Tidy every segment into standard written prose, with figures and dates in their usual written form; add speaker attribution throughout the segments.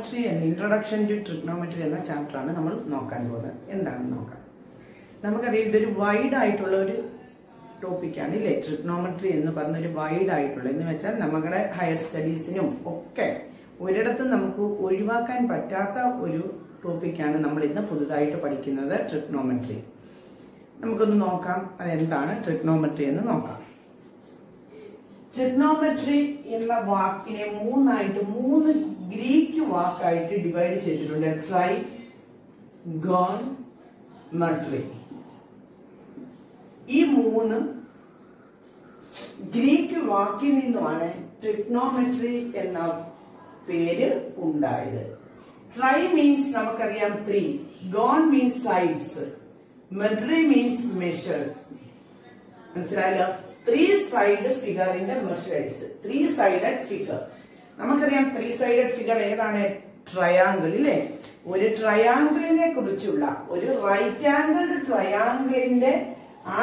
Speaker 1: Trigonometry and introduction to trigonometry എന്ന ചാപ്റ്ററാണ് നമ്മൾ നോക്കാൻ പോകുന്നത്. എന്താണെന്ന് നോക്കാം. നമുക്കറിയാം ഇതൊരു വൈഡ് ആയിട്ടുള്ള ഒരു ടോപ്പിക്കാണ് ഇല്ലേ. ട്രിഗ്നോമെട്രി എന്ന് പറഞ്ഞൊരു വൈഡ് ആയിട്ടുള്ള എന്ന് വെച്ചാൽ നമ്മുടെ ഹയർ സ്റ്റഡീസിനും ഒക്കെ ഒരിടത്തും നമുക്ക് ഒഴിവാക്കാൻ പറ്റാത്ത ഒരു ടോപ്പിക്കാണ് നമ്മൾ ഇന്ന് പുതുതായിട്ട് പഠിക്കുന്നത്, ട്രിഗ്നോമെട്രി. നമുക്കൊന്ന് നോക്കാം അതെന്താണ് ട്രിഗ്നോമെട്രി എന്ന് നോക്കാം. ട്രിഗ്നോമെട്രി എന്ന വാക്കിനെ മൂന്ന് ഗ്രീക്ക് വാക്കായിട്ട് ഡിവൈഡ് ചെയ്തിട്ടുണ്ട്. Tri, gon, metry. ഈ മൂന്ന് ഗ്രീക്ക് വാക്കിൽ നിന്നുമാണ് ട്രിഗ്നോമെട്രി എന്ന പേര് ഉണ്ടായത്. ട്രൈ മീൻസ് നമുക്കറിയാം 3, gon means sides, metry means measures. മനസ്സിലായല്ലോ? 3 സൈഡ് ഫിഗറിന്റെ മെഷേഴ്സ്, 3 സൈഡഡ് ഫിഗർ. നമുക്കറിയാം 3 സൈഡഡ് ഫിഗർ ഏതാണ്? ട്രയാങ്കിൾ ഇല്ലേ. ഒരു ട്രയാങ്കിളിനെ കുറിച്ചുള്ള ഒരു റൈറ്റ് ആംഗിൾഡ് ട്രയാങ്കിളിന്റെ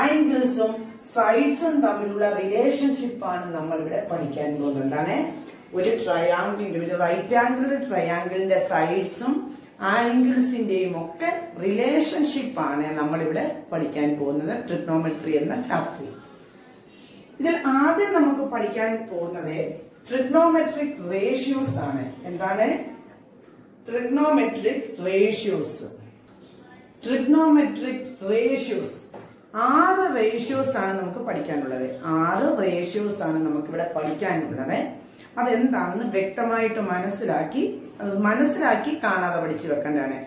Speaker 1: ആംഗിൾസും സൈഡ്സും തമ്മിലുള്ള റിലേഷൻഷിപ്പ് ആണ് നമ്മൾ ഇവിടെ പഠിക്കാൻ പോകുന്നത്. എന്താണ്? ഒരു ട്രയാങ്കിളിന്റെ, ഒരു റൈറ്റ് ആംഗിൾഡ് ട്രയാങ്കിളിന്റെ സൈഡ്സും ആംഗിൾസിന്റെയും ഒക്കെ റിലേഷൻഷിപ്പ് ആണ് നമ്മളിവിടെ പഠിക്കാൻ പോകുന്നത് ട്രിഗ്നോമെട്രി എന്ന ചാപ്റ്ററിൽ. ഇതിൽ ആദ്യം നമുക്ക് പഠിക്കാൻ പോകുന്നത് ട്രിഗ്നോമെട്രിക് റേഷ്യോസ് ആണ്. എന്താണ്? Trigonometric ratios. Trigonometric ratios 6 ratios ആണ് നമുക്ക് പഠിക്കാനുള്ളത്. 6 റേഷ്യോസ് ആണ് നമുക്ക് ഇവിടെ പഠിക്കാനുള്ളത്. അതെന്താണെന്ന് വ്യക്തമായിട്ട് മനസ്സിലാക്കി കാണാതെ പഠിച്ചു വെക്കേണ്ടതാണ്.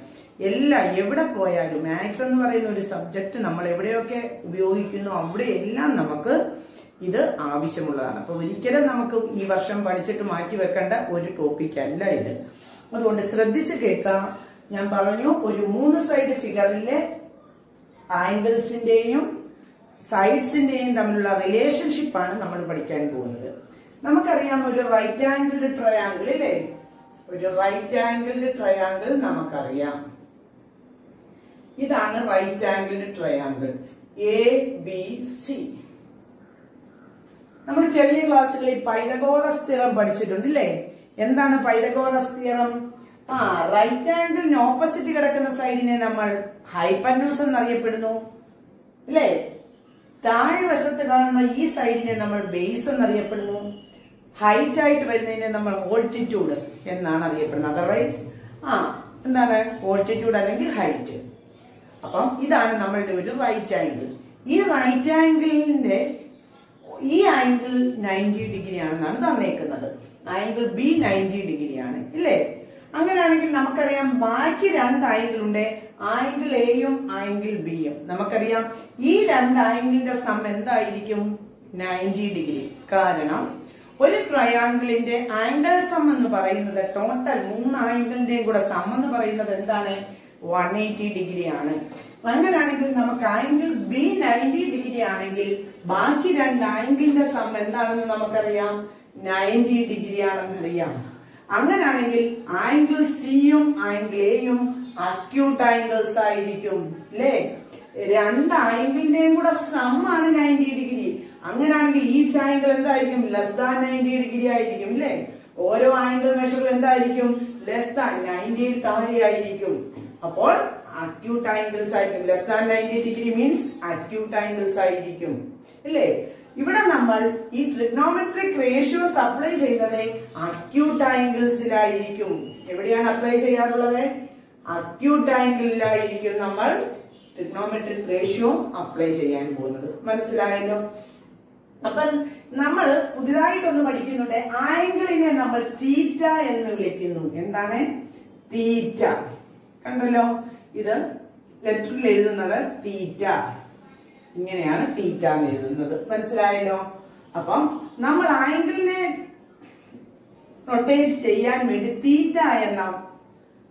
Speaker 1: എവിടെ പോയാലും മാത്സ് എന്ന് പറയുന്ന ഒരു സബ്ജക്ട് നമ്മൾ എവിടെയൊക്കെ ഉപയോഗിക്കുന്നു അവിടെ എല്ലാം നമുക്ക് ഇത് ആവശ്യമുള്ളതാണ്. അപ്പൊ ഒരിക്കലും നമുക്ക് ഈ വർഷം പഠിച്ചിട്ട് മാറ്റി വെക്കേണ്ട ഒരു ടോപ്പിക് അല്ല ഇത്. അതുകൊണ്ട് ശ്രദ്ധിച്ച് കേൾക്കാം. ഞാൻ പറഞ്ഞു, ഒരു 3 സൈഡ് ഫിഗറിലെ ആംഗിൾസിന്റെയും സൈഡ്സിന്റെയും തമ്മിലുള്ള റിലേഷൻഷിപ്പ് ആണ് നമ്മൾ പഠിക്കാൻ പോകുന്നത്. നമുക്കറിയാം ഒരു റൈറ്റ് ആംഗിൾഡ് ട്രയാങ്കിൾ ഇല്ലേ. ഒരു റൈറ്റ് ആംഗിൾഡ് ട്രയാങ്കിൾ നമുക്കറിയാം. ഇതാണ് റൈറ്റ് ആംഗിൾഡ് ട്രയാങ്കിൾ ABC. നമ്മൾ ചെറിയ ക്ലാസ്സുകളിൽ പൈതഗോറസ് തിയറം പഠിച്ചിട്ടുണ്ട് ഇല്ലേ. എന്താണ് പൈതഗോറസ് തിയറം? റൈറ്റ് ആംഗിളിന് ഓപ്പോസിറ്റ് കിടക്കുന്ന സൈഡിനെ നമ്മൾ ഹൈപ്പന്യൂസ് എന്നറിയപ്പെടുന്നു അല്ലേ. താഴെ വശത്ത് കാണുന്ന ഈ സൈഡിനെ നമ്മൾ ബേസ് എന്നറിയപ്പെടുന്നു. ഹൈറ്റ് ആയിട്ട് വരുന്നതിനെ നമ്മൾ ഓൾട്ടിറ്റ്യൂഡ് എന്നാണ് അറിയപ്പെടുന്നത്. അതർവൈസ് എന്താണ് ഓൾട്ടിറ്റ്യൂഡ് അല്ലെങ്കിൽ ഹൈറ്റ്. അപ്പം ഇതാണ് നമ്മളുടെ ഒരു റൈറ്റ് ആംഗിൾ. ഈ റൈറ്റ് ആംഗിളിന്റെ ഈ ആംഗിൾ 90 ഡിഗ്രി ആണെന്നാണ് തന്നേക്കുന്നത്. ആംഗിൾ B 90 ഡിഗ്രി ആണ് ഇല്ലേ. അങ്ങനെയാണെങ്കിൽ നമുക്കറിയാം ബാക്കി 2 ആംഗിൾ ഉണ്ട്, ആംഗിൾ Aയും ആംഗിൾ Bയും. നമുക്കറിയാം ഈ 2 ആംഗിളിന്റെ സം എന്തായിരിക്കും? 90 ഡിഗ്രി. കാരണം ഒരു ട്രയാങ്കിളിന്റെ ആംഗിൾ സം എന്ന് പറയുന്നത് ടോട്ടൽ 3 ആംഗിളിന്റെയും കൂടെ സം എന്ന് പറയുന്നത് എന്താണ്? 180 ഡിഗ്രി ആണ്. അങ്ങനെയാണെങ്കിൽ നമുക്ക് ആംഗിൾ B 90 ഡിഗ്രി ആണെങ്കിൽ ബാക്കി 2 ആംഗിളിന്റെ സം എന്താണെന്ന് നമുക്കറിയാം, 90 ഡിഗ്രി ആണെന്ന് അറിയാം. അങ്ങനെയാണെങ്കിൽ ആംഗിൾ Cയും ആംഗിൾ Aയും അക്യൂട്ട് ആംഗിൾസ് ആയിരിക്കും അല്ലേ. 2 ആംഗിളിന്റെയും കൂടെ സം ആണ് 90 ഡിഗ്രി. അങ്ങനെയാണെങ്കിൽ ഈ ആംഗിൾ എന്തായിരിക്കും? ലെസ് ദാൻ 90 ഡിഗ്രി ആയിരിക്കും അല്ലേ. ഓരോ ആംഗിൾ മെഷറും എന്തായിരിക്കും? ലെസ് ദാൻ 90 താഴെ ആയിരിക്കും. അപ്പോൾ അക്യൂട്ട് ആംഗിൾസ് ആയിരിക്കും. Less than 90 degree means acute angles ആയിരിക്കും അല്ലേ. ഇവിടെ നമ്മൾ ഈ ട്രിഗ്നോമെട്രിക് റേഷ്യോസ് അപ്ലൈ ചെയ്യുന്നത് അക്യൂട്ട് ആംഗിൾസിലായിരിക്കും. എവിടെയാണ് അപ്ലൈ ചെയ്യാറുള്ളത്? അക്യൂട്ട് ആംഗിളിലായിരിക്കും നമ്മൾ ട്രിഗ്നോമെട്രിക് റേഷ്യോ അപ്ലൈ ചെയ്യാൻ പോകുന്നത്. മനസ്സിലായല്ലോ? അപ്പം നമ്മൾ പുതിയതായിട്ടൊന്ന് പഠിക്കുന്നുണ്ട്. ആംഗിളിനെ നമ്മൾ തീറ്റ എന്ന് വിളിക്കുന്നു. എന്താണ്? തീറ്റ. കണ്ടല്ലോ, ഇത് ലെറ്ററിൽ എഴുതുന്നത് തീറ്റ. ഇങ്ങനെയാണ് തീറ്റ എന്ന് എഴുതുന്നത്. മനസ്സിലായല്ലോ? അപ്പം നമ്മൾ ആംഗിളിനെ റൊട്ടേറ്റ് ചെയ്യാൻ വേണ്ടി തീറ്റ എന്ന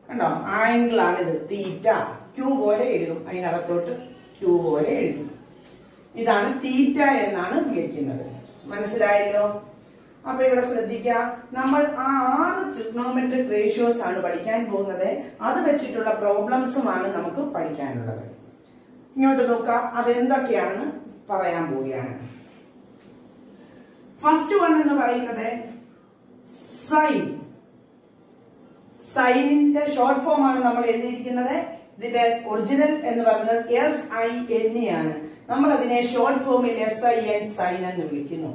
Speaker 1: കണ്ടോ ആംഗിൾ ആണിത്. തീറ്റ ക്യൂ പോലെ എഴുതും, അതിനകത്തോട്ട് ക്യൂ പോലെ എഴുതും. ഇതാണ് തീറ്റ എന്നാണ് വിളിക്കുന്നത്. മനസ്സിലായല്ലോ? അപ്പൊ ഇവിടെ ശ്രദ്ധിക്കുക, നമ്മൾ 6 ട്രിഗ്നോമെട്രിക് റേഷ്യോസ് ആണ് പഠിക്കാൻ പോകുന്നത്. അത് വെച്ചിട്ടുള്ള പ്രോബ്ലംസുമാണ് നമുക്ക് പഠിക്കാനുള്ളത്. ഇങ്ങോട്ട് നോക്കാം, അതെന്തൊക്കെയാണെന്ന് പറയാൻ പോവുകയാണ്. ഫസ്റ്റ് വൺ എന്ന് പറയുന്നത് സൈൻ. സൈനിന്റെ ഷോർട്ട് ഫോം ആണ് നമ്മൾ എഴുതിയിരിക്കുന്നത്. ഇതിന്റെ ഒറിജിനൽ എന്ന് പറയുന്നത് SIN ആണ്. നമ്മൾ അതിനെ ഷോർട്ട് ഫോമിൽ SIN സൈൻ എന്ന് വിളിക്കുന്നു.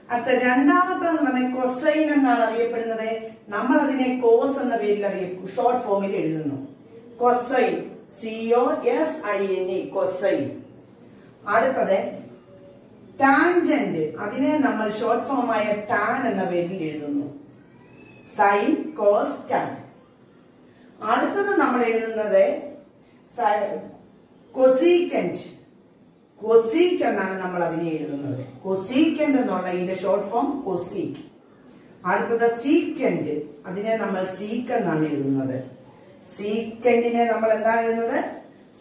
Speaker 1: അടുത്ത രണ്ടാമത്തെന്ന് പറഞ്ഞാൽ കൊസൈൻ എന്നാണ് അറിയപ്പെടുന്നത്. നമ്മൾ അതിനെ കോസ് എന്ന പേരിൽ ഷോർട്ട് ഫോമിൽ എഴുതുന്നു. Cosine COSIN cosine. അടുത്തത് ടാൻജന്റ്, അതിനെ നമ്മൾ ഷോർട്ട് ഫോമായ ടാൻ എന്ന പേരിൽ എഴുതുന്നു. Sine cos tan. അടുത്തത് നമ്മൾ എഴുതുന്നത് കൊസീക്കന്റ്. കൊസീക് എന്നാണ് നമ്മൾ അതിനെ എഴുതുന്നത്. കൊസീക്കന്റ് എന്നുള്ള ഇതിന്റെ ഷോർട്ട് ഫോം കൊസീക്. അടുത്തത് സീക്കന്റ്, അതിനെ നമ്മൾ സീക്ക് എന്നാണ് എഴുതുന്നത്. സീക്കന്റിനെ നമ്മൾ എന്താണ് എഴുതുന്നത്?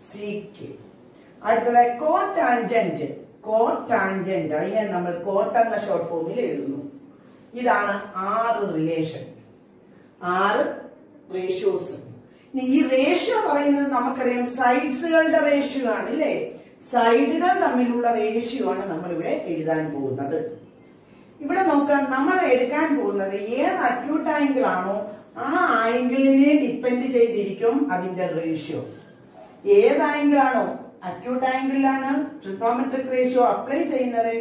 Speaker 1: സീക്ക്. അടുത്തത് കോടാൻജന്റ്. കോടാൻജന്റ്, അതിനെ നമ്മൾ കോട്ട് എന്ന ഷോർട്ട് ഫോമിൽ എഴുതുന്നു. ഇതാണ് 6 റിലേഷൻ, 6 റേഷ്യോസ്. ഈ റേഷ്യോ പറയുന്നത് നമുക്കറിയാം സൈഡ്സുകളുടെ റേഷ്യോ ആണ് അല്ലേ? സൈഡുകൾ തമ്മിലുള്ള റേഷ്യോ ആണ് നമ്മൾ ഇവിടെ എഴുതാൻ പോകുന്നത്. ഇവിടെ നോക്കാം, നമ്മൾ എടുക്കാൻ പോകുന്നത് ഏത് അക്യൂട്ട് ആംഗിൾ ആണോ ആ ആംഗിളിനെ ഡിപ്പെൻഡ് ചെയ്തിരിക്കും അതിന്റെ റേഷ്യോ. ഏത് ആംഗിൾ ആണോ അക്യൂട്ട് ആംഗിളിലാണ് ട്രിഗണോമെട്രിക് റേഷ്യോ അപ്ലൈ ചെയ്യുന്നത്.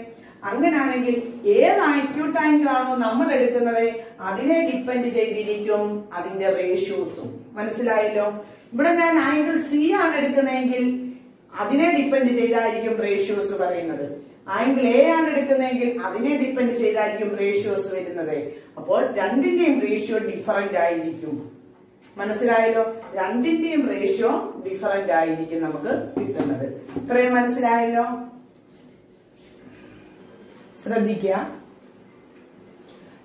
Speaker 1: അങ്ങനാണെങ്കിൽ ഏത് അക്യൂട്ട് ആംഗിൾ ആണോ നമ്മൾ എടുക്കുന്നത് അതിനെ ഡിപ്പെൻഡ് ചെയ്തിരിക്കും അതിന്റെ റേഷ്യോസും. മനസ്സിലായല്ലോ? ഇവിടെ ഞാൻ ആംഗിൾ C ആണ് എടുക്കുന്നതെങ്കിൽ അതിനെ ഡിപ്പെൻഡ് ചെയ്തായിരിക്കും റേഷ്യോസ് പറയുന്നത്. ആംഗിൾ A ആണ് എടുക്കുന്നതെങ്കിൽ അതിനെ ഡിപ്പെൻഡ് ചെയ്തായിരിക്കും റേഷ്യോസ് വരുന്നത്. അപ്പോൾ രണ്ടിന്റെയും റേഷ്യോ ഡിഫറന്റ് ആയിരിക്കും. മനസ്സിലായല്ലോ? രണ്ടിന്റെയും റേഷ്യോ ഡിഫറന്റ് ആയിരിക്കും നമുക്ക് കിട്ടുന്നത്. ഇത്രയും മനസ്സിലായല്ലോ? ശ്രദ്ധിക്കുക.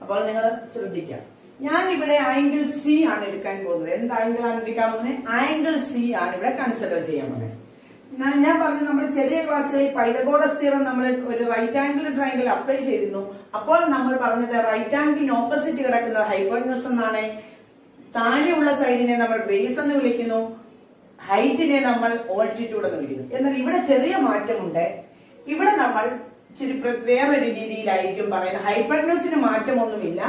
Speaker 1: അപ്പോൾ നിങ്ങൾ ശ്രദ്ധിക്കുക. ഞാൻ ഇവിടെ ആംഗിൾ C ആണ് എടുക്കാൻ പോകുന്നത്. എന്ത് ആംഗിൾ ആണ് എടുക്കാൻ പോകുന്നത്? ആംഗിൾ C ആണ് ഇവിടെ കൺസിഡർ ചെയ്യാൻ പോകുന്നത്. ഞാൻ പറഞ്ഞു, നമ്മൾ ചെറിയ ക്ലാസ്സിൽ പൈതഗോറസ് തിയറം നമ്മൾ ഒരു റൈറ്റ് ആംഗിൾ ട്രയാംഗിൾ അപ്ലൈ ചെയ്തിരുന്നു. അപ്പോൾ നമ്മൾ പറഞ്ഞത് റൈറ്റ് ആംഗിളിന് ഓപ്പോസിറ്റ് കിടക്കുന്നത് ഹൈപ്പോട്ടന്യൂസ് എന്നാണ്. താഴെയുള്ള സൈഡിനെ നമ്മൾ ബേസ് എന്ന് വിളിക്കുന്നു, ഹൈറ്റിനെ നമ്മൾ ഓൾട്ടിറ്റ്യൂഡ് എന്ന് വിളിക്കുന്നു. എന്നാൽ ഇവിടെ ചെറിയ മാറ്റമുണ്ട്. ഇവിടെ നമ്മൾ ഇച്ചിരി വേറൊരു രീതിയിലായിരിക്കും പറയുന്നത്. ഹൈപ്പോട്ടന്യൂസിന് മാറ്റമൊന്നുമില്ല.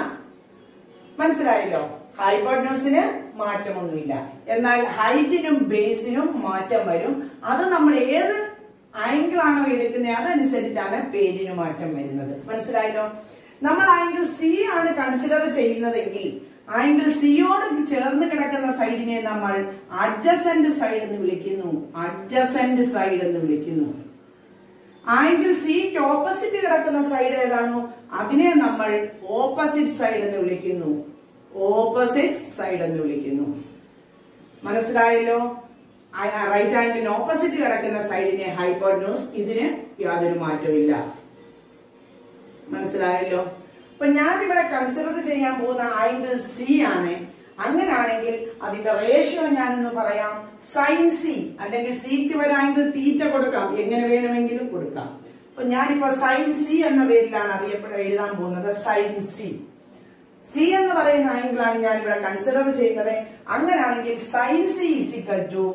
Speaker 1: മനസ്സിലായല്ലോ? ഹൈപ്പോട്ടന്യൂസിന് മാറ്റമൊന്നുമില്ല. എന്നാൽ ഹൈറ്റിനും ബേസിനും മാറ്റം വരും. അത് നമ്മൾ ഏത് ആംഗിൾ ആണോ എടുക്കുന്നത് അതനുസരിച്ചാണ് പേരിന് മാറ്റം വരുന്നത്. മനസ്സിലായല്ലോ? നമ്മൾ ആംഗിൾ C ആണ് കൺസിഡർ ചെയ്യുന്നതെങ്കിൽ ആംഗിൾ സിയോട് ചേർന്ന് കിടക്കുന്ന സൈഡിനെ നമ്മൾ അഡ്ജസന്റ് സൈഡ് എന്ന് വിളിക്കുന്നു. അഡ്ജസന്റ് സൈഡ് എന്ന് വിളിക്കുന്നു. ആംഗിൾ സിക്ക് ഓപ്പോസിറ്റ് കിടക്കുന്ന സൈഡ് ഏതാണോ അതിനെ നമ്മൾ ഓപ്പോസിറ്റ് സൈഡ് എന്ന് വിളിക്കുന്നു. ഓപ്പോസിറ്റ് സൈഡ് എന്ന് വിളിക്കുന്നു. മനസ്സിലായല്ലോ? റൈറ്റ് ആംഗിളിന് ഓപ്പോസിറ്റ് കിടക്കുന്ന സൈഡിനെ ഹൈപ്പോട്ടന്യൂസ്. ഇതിന് യാതൊരു മാറ്റമില്ല. മനസ്സിലായല്ലോ? അപ്പൊ ഞാൻ ഇവിടെ കൺസിഡർ ചെയ്യാൻ പോകുന്ന ആംഗിൾ C ആണ്. അങ്ങനെയാണെങ്കിൽ അതിന്റെ റേഷ്യോ ഞാനൊന്ന് പറയാം. സൈൻ C അല്ലെങ്കിൽ സിക്ക് വരെ ആംഗിൾ തീറ്റ കൊടുക്കാം, എങ്ങനെ വേണമെങ്കിലും കൊടുക്കാം. അപ്പൊ ഞാനിപ്പോ സൈൻ C എന്ന പേരിലാണ് എഴുതാൻ പോകുന്നത്. സൈൻ C എന്ന് പറയുന്ന ആംഗിൾ ആണ് ഞാൻ ഇവിടെ കൺസിഡർ ചെയ്യുന്നത്. അങ്ങനെയാണെങ്കിൽ സൈൻ C ഈക്വൽ ടു,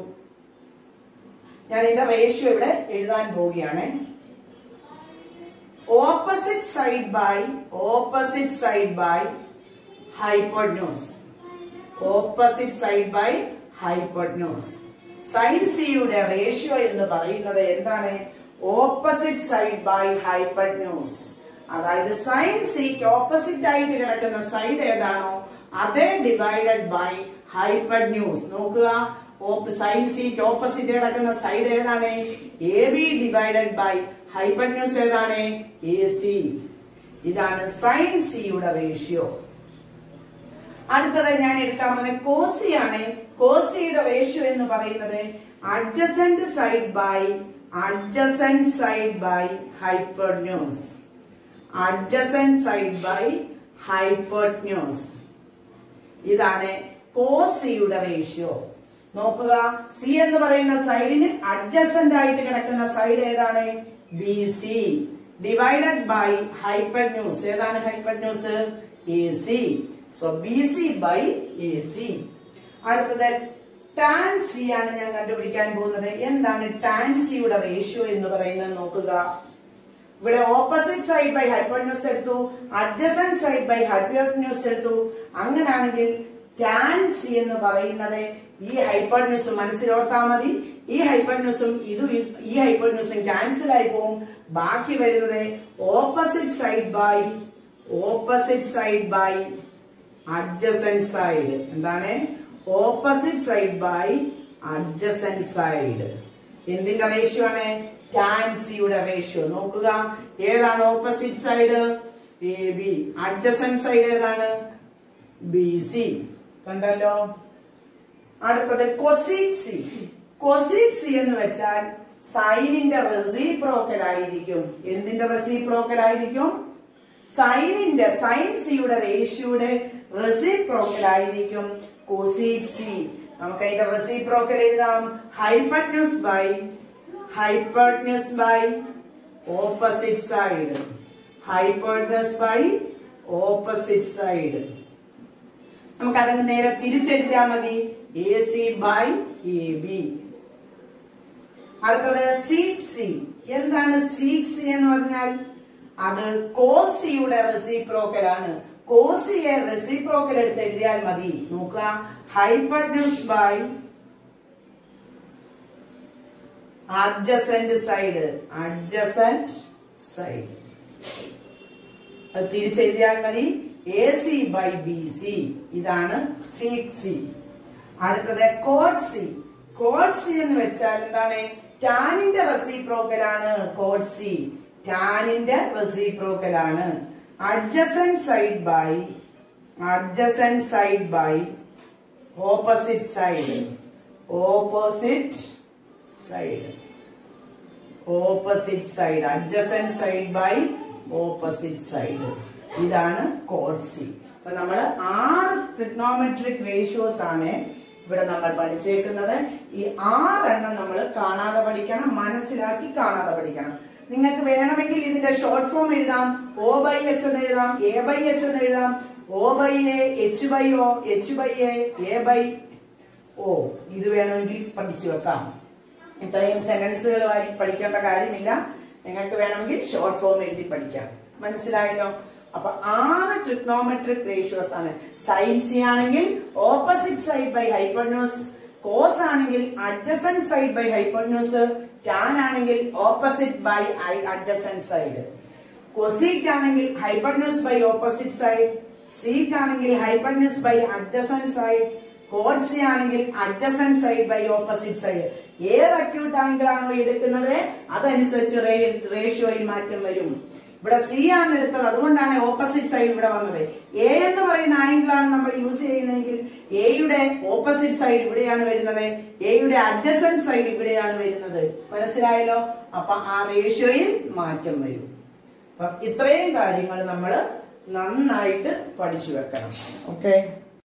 Speaker 1: ഞാൻ ഇതിന്റെ റേഷ്യോ ഇവിടെ എഴുതാൻ പോവുകയാണ്. Opposite side by hypotenuse. Opposite side by hypotenuse. Sine സിയുടെ റേഷ്യോ എന്ന് പറയുന്നത് എന്താണ്? Opposite side by hypotenuse. അതായത് സൈൻ സിക്ക് ഓപ്പോസിറ്റ് ആയിട്ട് കിടക്കുന്ന സൈഡ് ഏതാണോ അതേ ഡിവൈഡഡ് ബൈ ഹൈപ്പോട്ടന്യൂസ്. നോക്കുക, സൈൻ സിക്ക് ഓപ്പോസിറ്റ് കിടക്കുന്ന സൈഡ് ഏതാണ്? AB ഡിവൈഡഡ് ബൈ ഹൈപ്പോട്ടന്യൂസ് ഏതാണ്? AC. ഇതാണ് സൈൻ സിയുടെ റേഷ്യോ. അടുത്തത് ഞാൻ എടുക്കാൻ പോകുന്നത് കോസി ആണ്. കോസിയുടെ റേഷ്യോ എന്ന് പറയുന്നത് adjacent side by hypotenuse. Adjacent side by hypotenuse. ഇതാണ് കോസിയുടെ റേഷ്യോ. നോക്കുക, സി എന്ന് പറയുന്ന സൈഡിന് അഡ്ജസന്റ് ആയിട്ട് കിടക്കുന്ന സൈഡ് ഏതാണ്? BC divided by hypotenuse. ഏതാണ് hypotenuse? AC. So BC by AC. അടുത്തത് ടാൻ C ആണ് ഞാൻ കണ്ടുപിടിക്കാൻ പോകുന്നത്. എന്താണ് ടാൻ സിയുടെ റേഷ്യോ എന്ന് പറയുന്നത്? നോക്കുക, ഇവിടെ ഓപ്പോസിറ്റ് സൈഡ് ബൈ ഹൈപ്പോട്ടന്യൂസ് എടുത്തു, അഡ്ജസന്റ് സൈഡ് ബൈ ഹൈപ്പോട്ടന്യൂസ് എടുത്തു. അങ്ങനാണെങ്കിൽ ടാൻ സി എന്ന് പറയുന്നത് ഈ ഹൈപ്പോട്ടന്യൂസ് മനസ്സിലോർത്താ മതി. ഈ ഹൈപ്പോട്ടന്യൂസും ഈ ഹൈപ്പോട്ടന്യൂസും ക്യാൻസൽ ആയി പോവും. ബാക്കി വരുന്നത് opposite side by adjacent side. എന്താണ്? Opposite side by adjacent side. എന്തിന്റെ റേഷ്യോ ആണ്? ടാൻ സിയുടെ റേഷ്യോ. നോക്കുക, ഏതാണ് opposite side? A B. Adjacent side ഏതാണ്? B C. കണ്ടല്ലോ. അടുത്തത് കൊസീക് സി. കൊസീക് സി എന്ന് വെച്ചാൽ സൈനിന്റെ റെസിപ്രോക്കൽ ആയിരിക്കും. എന്തിന്റെ റെസിപ്രോക്കൽ ആയിരിക്കും? സൈൻ സിയുടെ റേഷ്യോയുടെ റെസിപ്രോക്കൽ ആയിരിക്കും കൊസീക് സി. നമുക്ക് അതിന്റെ റെസിപ്രോക്കൽ എഴുതാം. Hypotenuse by opposite side. Hypotenuse by opposite side. നമുക്ക് അതങ്ങ് നേരെ തിരിച്ചെഴുതിയാൽ മതി. A C by A B. അടുത്തത് സീക് സി. എന്താണ് സീക് സി എന്ന് പറഞ്ഞാൽ? അത് കോസിയുടെ റെസിപ്രോക്കൽ ആണ്. കോസിയെ റെസിപ്രോക്കൽ എടുത്ത് എഴുതിയാൽ മതി. നോക്കുക, ഹൈപ്പോട്ടന്യൂസ് ബൈ അഡ്ജസന്റ് സൈഡ്. അത് തിരിച്ചെഴുതിയാൽ മതി. A C by B C. ഇതാണ് സീക് സി. അടുത്തത് കോഡ് സി. കോഡ് സി എന്ന് വെച്ചാൽ എന്താണ്? ടാനിന്റെ റെസിപ്രോക്കൽ ആണ് കോഡ് സി. ടാനിന്റെ റെസിപ്രോക്കൽ ആണ്. Adjacent side by opposite side. Adjacent side by opposite side. ഇതാണ് കോഡ് സി. അപ്പൊ നമ്മൾ 6 ട്രിഗ്നോമെട്രിക് റേഷ്യോസ് ആണ് ഇവിടെ നമ്മൾ പഠിച്ചേക്കുന്നത്. ഈ 6 എണ്ണം നമ്മൾ കാണാതെ പഠിക്കണം, മനസ്സിലാക്കി കാണാതെ പഠിക്കണം. നിങ്ങൾക്ക് വേണമെങ്കിൽ ഇതിന്റെ ഷോർട്ട് ഫോം എഴുതാം. O ബൈ എച്ച് എന്ന് എഴുതാം, A ബൈ എച്ച് എന്ന് എഴുതാം, O by A, H by O, H by A, A by O. ഇത് വേണമെങ്കിൽ പഠിച്ചു വെക്കാം. ഇത്രയും സെന്റൻസുകൾ പഠിക്കേണ്ട കാര്യമില്ല. നിങ്ങൾക്ക് വേണമെങ്കിൽ ഷോർട്ട് ഫോം എഴുതി പഠിക്കാം. മനസ്സിലായല്ലോ? അപ്പൊ 6 ട്രിഗ്നോമെട്രിക് റേഷ്യോസ് ആണ്. സൈൻ സി ആണെങ്കിൽ opposite side by hypotenuse, cos ആണെങ്കിൽ adjacent side by hypotenuse, tan ആണെങ്കിൽ opposite by adjacent side, cosec ആണെങ്കിൽ hypotenuse by opposite side, sec ആണെങ്കിൽ hypotenuse by adjacent side, cot C ആണെങ്കിൽ adjacent side by opposite side. ഏത് acute angle ആണോ എടുക്കുന്നത് അതനുസരിച്ച് റേഷ്യോയിൽ മാറ്റം വരും. ഇവിടെ സി ആണ് എടുത്തത്, അതുകൊണ്ടാണ് ഓപ്പോസിറ്റ് സൈഡ് ഇവിടെ വന്നത്. എ എന്ന് പറയുന്ന ആംഗിൾ ആണ് നമ്മൾ യൂസ് ചെയ്യുന്നതെങ്കിൽ എയുടെ ഓപ്പോസിറ്റ് സൈഡ് ഇവിടെയാണ് വരുന്നത്, എയുടെ അഡ്ജസന്റ് സൈഡ് ഇവിടെയാണ് വരുന്നത്. മനസ്സിലായല്ലോ? അപ്പൊ ആ റേഷ്യോയിൽ മാറ്റം വരും. അപ്പൊ ഇത്രയും കാര്യങ്ങൾ നമ്മൾ നന്നായിട്ട് പഠിച്ചു വെക്കണം. ഓക്കെ.